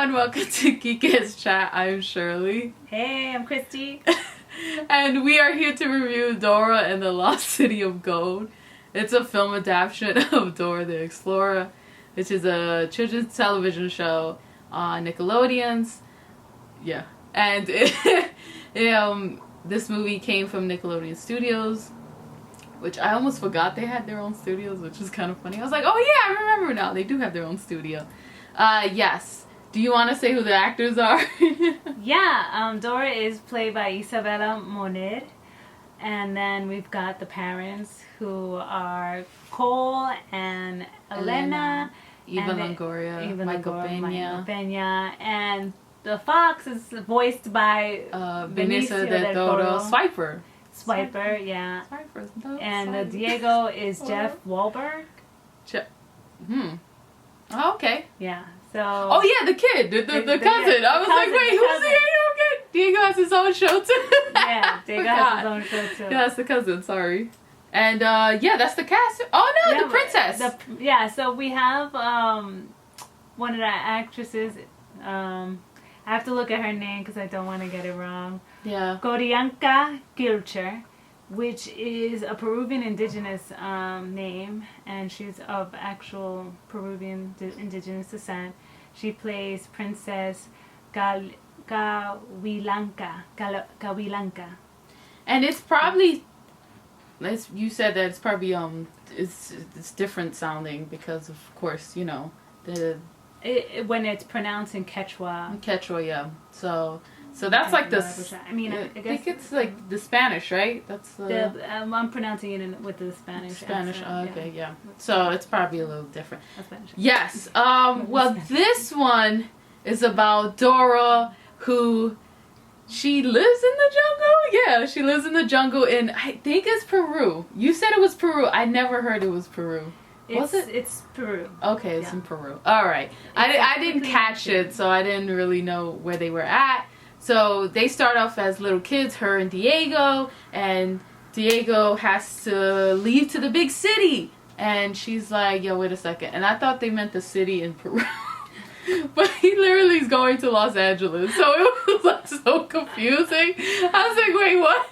everyone, welcome to Geekest Chat. I'm Shirley. Hey, I'm Christy. And we are here to review Dora and the Lost City of Gold. It's a film adaptation of Dora the Explorer, which is a children's television show on Nickelodeon's. Yeah. And this movie came from Nickelodeon Studios, which I almost forgot they had their own studios, which is kind of funny. I was like, oh yeah, I remember now. They do have their own studio. Yes. Do you want to say who the actors are? Yeah, Dora is played by Isabella Moner. And then we've got the parents who are Cole and Elena. Eva Longoria, Michael Peña. And the fox is voiced by Benicio del Toro. Swiper, yeah. And Diego is Jeff Wahlberg. Oh, okay. Yeah. So. Oh yeah, the kid, the cousin. I was like, wait, who's Diego again? Diego has his own show too. Yeah, Diego has his own show too. Yeah, that's the cousin. Sorry. And yeah, that's the cast. Oh no, yeah, the princess. So we have one of the actresses. I have to look at her name because I don't want to get it wrong. Yeah. Janka Kilcher, which is a Peruvian indigenous name, and she's of actual Peruvian indigenous descent. She plays Princess Cahuilanca. And it's probably, as you said, that it's probably it's different sounding because of course, you know, when it's pronounced in Quechua. Quechua, yeah. So that's like the. I mean, I guess it's like the Spanish, right? That's I'm pronouncing it with the Spanish. Spanish. Accent, Okay, yeah. So it's probably a little different. Spanish. Yes. Well, this one is about Dora, who she lives in the jungle. Yeah, she lives in the jungle in, I think it's Peru. You said it was Peru. I never heard it was Peru. Was it? It's Peru. Okay, it's in Peru. All right. I didn't catch it, so I didn't really know where they were at. So they start off as little kids, her and Diego has to leave to the big city. And she's like, yo, wait a second. And I thought they meant the city in Peru. But he literally is going to Los Angeles. So it was like so confusing. I was like, wait, what?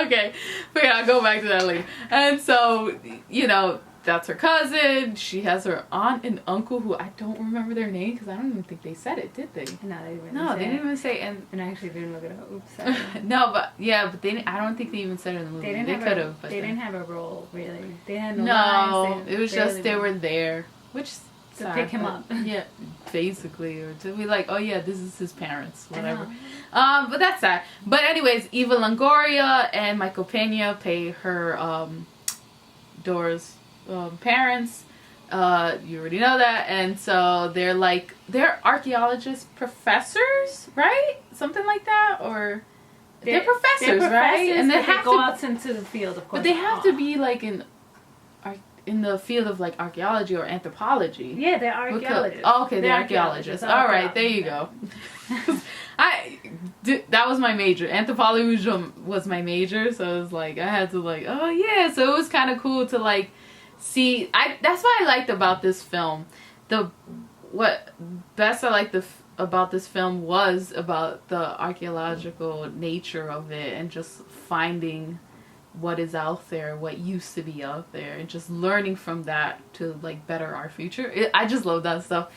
Okay, I'll go back to that later. And so, you know, that's her cousin. She has her aunt and uncle who I don't remember their name because I don't even think they said it, did they? No, they didn't. No, they didn't even say it. And I actually didn't look it up. Oops. Sorry. No, but yeah, but I don't think they even said it in the movie. They could have. They didn't have a role really. They had no lines. It was just they were there, which to pick him up. Yeah, basically, or to be like, oh yeah, this is his parents, whatever. But that's that. But anyways, Eva Longoria and Michael Peña play her Dora's parents. You already know that. And so they're archaeologist professors, right? Something like that, or they're professors, right? And they have to go out into the field, of course. But they have to be like in the field of like archaeology or anthropology. Yeah, they're archaeologists. Okay, they're archaeologists. All right, there you go. That was my major. Anthropology was my major, so it was like I had to like, oh yeah. So it was kind of cool to like see. That's what I liked about this film. About this film was about the archaeological nature of it and just finding what is out there, what used to be out there, and just learning from that to like better our future. I just love that stuff.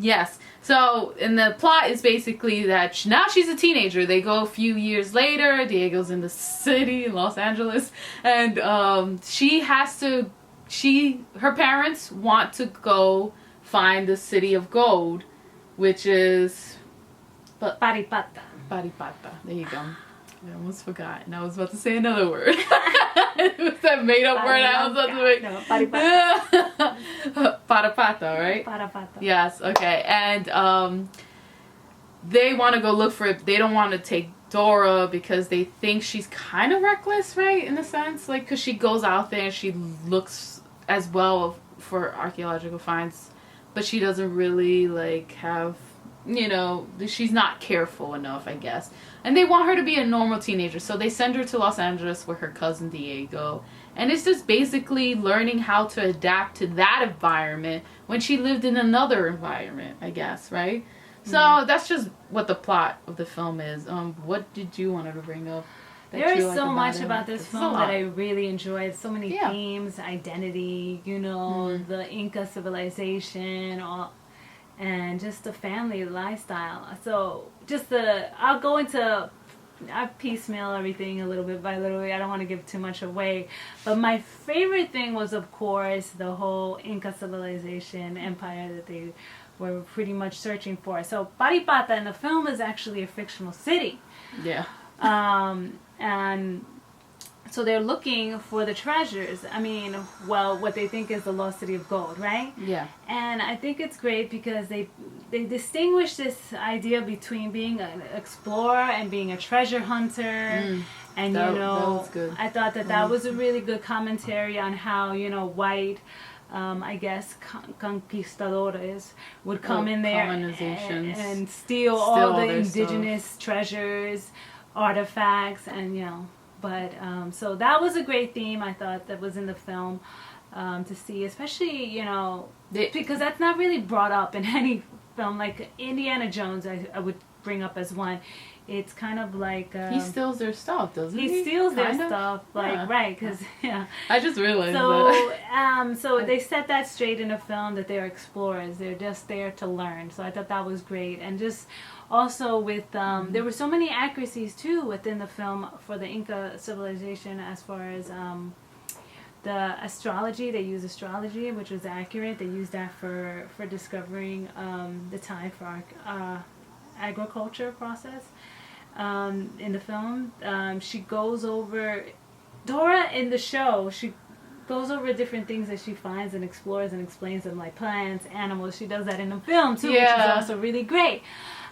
Yes. So, and the plot is basically that now she's a teenager. They go a few years later. Diego's in the city in Los Angeles, and her parents want to go find the city of gold, which is Paripata. There you go. I almost forgot, and I was about to say another word. It was that made-up word I was about to make. No, Paripata. Parapata, right? Parapata. Yes, okay. And they want to go look for it. They don't want to take Dora because they think she's kind of reckless, right? In a sense, like, because she goes out there and she looks as well for archaeological finds, but she doesn't really like have, you know, she's not careful enough, I guess. And they want her to be a normal teenager, so they send her to Los Angeles with her cousin Diego, And it's just basically learning how to adapt to that environment when she lived in another environment, I guess, right? So that's just what the plot of the film is. What did you want to bring up? There is so much about this film that I really enjoyed. So many themes, identity, the Inca civilization, and just the family lifestyle. So I piecemeal everything a little bit by little bit. I don't want to give too much away. But my favorite thing was, of course, the whole Inca civilization empire that they were pretty much searching for. So Paripata in the film is actually a fictional city. Yeah. And so they're looking for the treasures. I mean, what they think is the lost city of gold, right? Yeah. And I think it's great because they distinguish this idea between being an explorer and being a treasure hunter. And that was good. I thought that was a really good commentary on how white, I guess, conquistadores would come in there and steal all the indigenous treasures, artifacts, and but so that was a great theme I thought that was in the film to see, especially because that's not really brought up in any film. Like Indiana Jones, I would bring up as one. It's kind of like he steals their stuff, doesn't he? He steals their stuff, right? Because I just realized that. So they set that straight in the film that they're explorers. They're just there to learn. So I thought that was great, and just also with there were so many accuracies too within the film for the Inca civilization as far as the astrology. They used astrology, which was accurate. They used that for discovering the time for our agriculture process. In the film, she goes over Dora in the show. She goes over different things that she finds and explores and explains them, like plants, animals. She does that in the film too, which is also really great.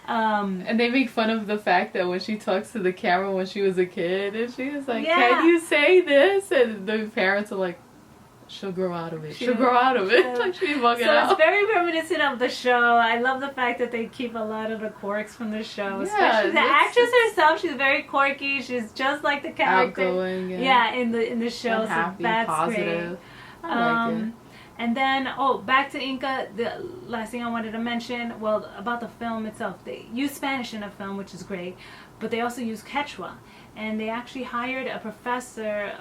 And they make fun of the fact that when she talks to the camera when she was a kid, and she was like, "Can you say this?" And the parents are like, "She'll grow out of it. She'll grow out of it." Like she's bugging out. So it's very reminiscent of the show. I love the fact that they keep a lot of the quirks from the show. Especially the actress herself. She's very quirky. She's just like the character. Outgoing. In the show. And happy, so that's positive. great. I like it. And then, back to Inca, the last thing I wanted to mention, about the film itself. They use Spanish in the film, which is great, but they also use Quechua. And they actually hired a professor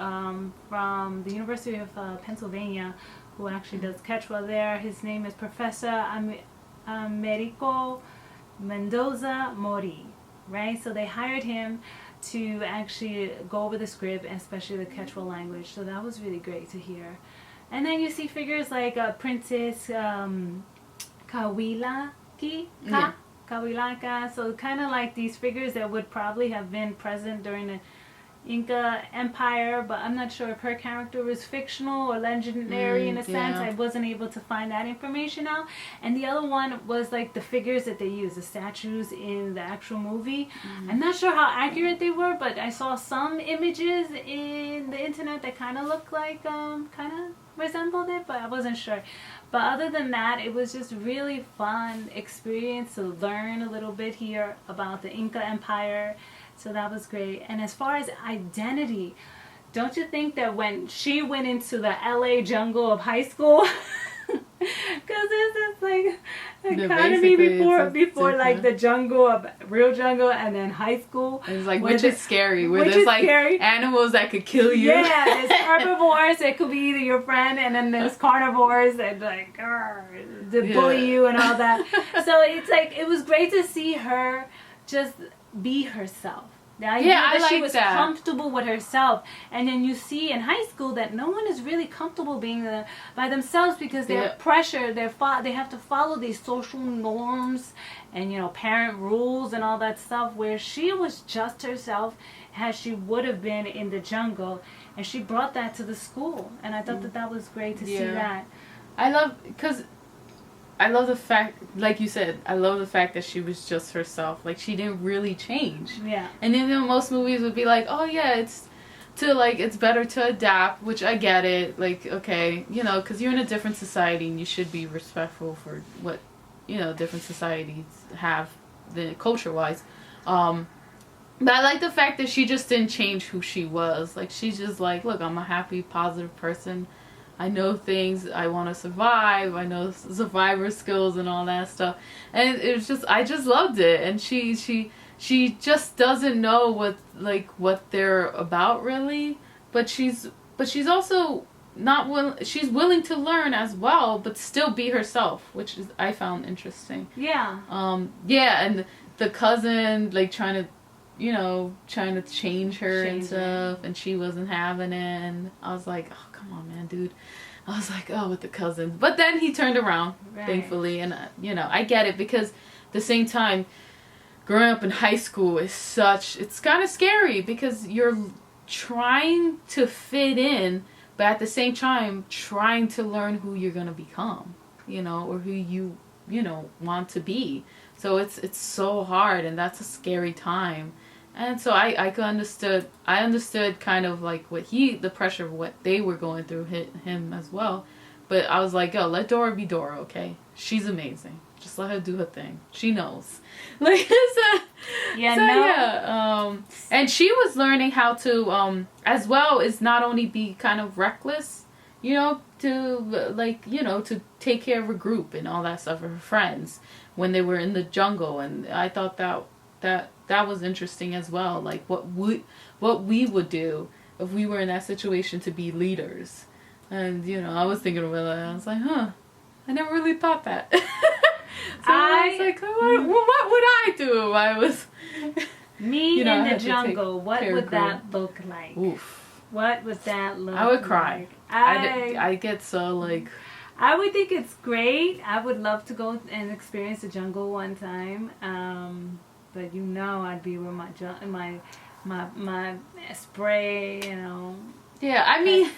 from the University of Pennsylvania who actually does Quechua there. His name is Professor Americo Mendoza Mori, right? So they hired him to actually go over the script, and especially the Quechua language. So that was really great to hear. And then you see figures like Princess Kawilaki, Kawilaka, so kind of like these figures that would probably have been present during the Inca Empire, but I'm not sure if her character was fictional or legendary in a sense. I wasn't able to find that information out. And the other one was like the figures that they used, the statues in the actual movie. I'm not sure how accurate they were, but I saw some images in the internet that kind of looked like, kind of resembled it, but I wasn't sure. But other than that, it was just really fun experience to learn a little bit here about the Inca Empire. So that was great. And as far as identity, don't you think that when she went into the LA jungle of high school, because this is like economy before like the jungle of real jungle, and then high school. It's like which is scary, where there's like animals that could kill you. Yeah, there's herbivores that could be either your friend, and then there's carnivores that like that bully you and all that. So it's like it was great to see her just be herself. The idea that she was comfortable with herself, and then you see in high school that no one is really comfortable being by themselves because they're pressured. They have to follow these social norms and parent rules and all that stuff. Where she was just herself as she would have been in the jungle, and she brought that to the school, and I thought that was great to see that. I love the fact, like you said, I love the fact that she was just herself. Like, she didn't really change. Yeah. And then most movies would be like, oh yeah, it's better to adapt, which I get it. Like, okay, because you're in a different society and you should be respectful for what, different societies have, culture-wise. But I like the fact that she just didn't change who she was. Like, she's just like, look, I'm a happy, positive person. I know things. I want to survive. I know survivor skills and all that stuff. And it was just, I just loved it. And she just doesn't know what they're about really. But she's also not she's willing to learn as well, but still be herself, which is, I found interesting. Yeah. Yeah, and the cousin, like, trying to change her and stuff, and she wasn't having it, and I was like, oh, come on, man, dude. I was like, oh, with the cousin. But then he turned around, thankfully, and, I get it, because at the same time, growing up in high school is it's kind of scary, because you're trying to fit in, but at the same time, trying to learn who you're going to become, or who you, want to be. So it's so hard, and that's a scary time. And so I understood kind of like the pressure of what they were going through hit him as well. But I was like, yo, let Dora be Dora, okay? She's amazing. Just let her do her thing. She knows. Like, and she was learning how to, as well as not only be kind of reckless, to take care of a group and all that stuff, of her friends when they were in the jungle. And I thought that was interesting as well. Like, what we would do if we were in that situation to be leaders. And, I was thinking about that. I was like, huh, I never really thought that. So I was like, what would I do if I was... Me in the jungle, what would that look like? Oof. What would that look like? I would cry. I get so, like... I would think it's great. I would love to go and experience the jungle one time. But I'd be with my spray, Yeah, I mean,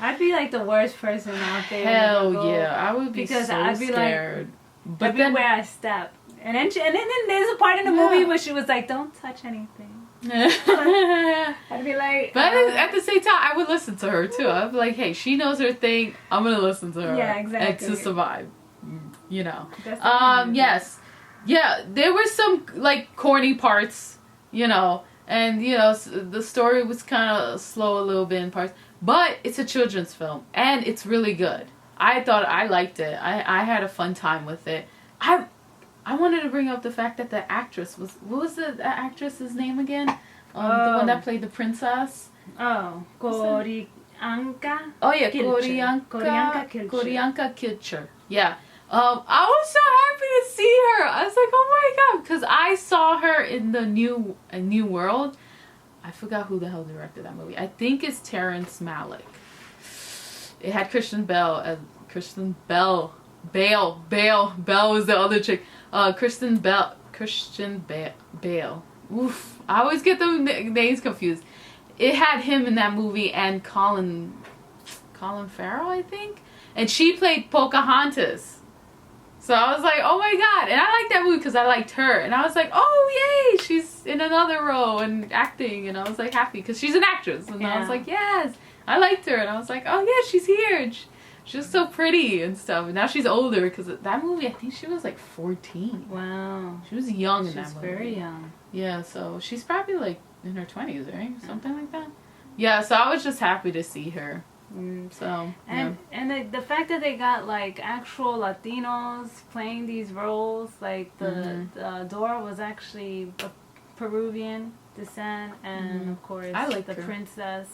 I'd be like the worst person out there. Hell yeah, I would be because I'd be scared. Like, but everywhere I step. And then there's a part in the movie where she was like, "Don't touch anything." I'd be like, but at the same time, I would listen to her too. I'd be like, "Hey, she knows her thing. I'm gonna listen to her." Yeah, exactly. And to survive, Yes, yeah. There were some like corny parts, and the story was kind of slow a little bit in parts. But it's a children's film, and it's really good. I liked it. I had a fun time with it. I wanted to bring up the fact that the actress what was the actress's name again? The one that played the princess. Oh, Janka. Oh yeah, Janka Kilcher. Yeah. I was so happy to see her. I was like, oh my god, because I saw her in the New World. I forgot who the hell directed that movie. I think it's Terrence Malick. It had Kristen Bell. Bale was the other chick. Christian Bale. Oof. I always get the names confused. It had him in that movie and Colin Farrell, I think. And she played Pocahontas. So I was like, oh my god. And I liked that movie because I liked her. And I was like, oh yay, she's in another role and acting. And I was like happy because she's an actress. And I was like, yes. I liked her. And I was like, oh yeah, she's here. She's so pretty and stuff. And now she's older because that movie, I think she was like 14. Wow. She was young in that movie. She's very young. Yeah, so she's probably like in her 20s, right? Something like that. Yeah, so I was just happy to see her. So and the fact that they got like actual Latinos playing these roles, like the Dora was actually a Peruvian descent, and of course I like the her. princess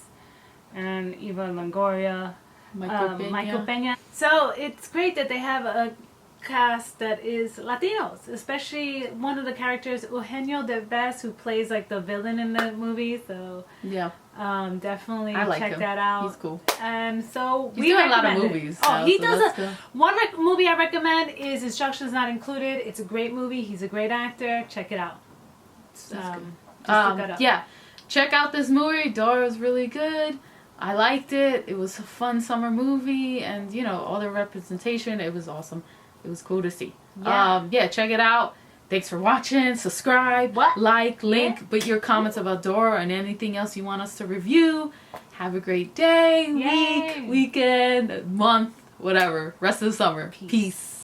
and Eva Longoria, Michael Peña. So it's great that they have a cast that is Latinos, especially one of the characters, Eugenio Derbez, who plays like the villain in the movie. So yeah. Definitely like check him. that out. He's cool. And so He's doing a lot of movies. Oh, he does one movie I recommend is Instructions Not Included. It's a great movie. He's a great actor. Check it out. Just look that up. Yeah, check out this movie. Dora was really good. I liked it. It was a fun summer movie, and all the representation. It was awesome. It was cool to see. Yeah, check it out. Thanks for watching. Subscribe, like, link, put your comments about Dora and anything else you want us to review. Have a great day, week, weekend, month, whatever. Rest of the summer. Peace.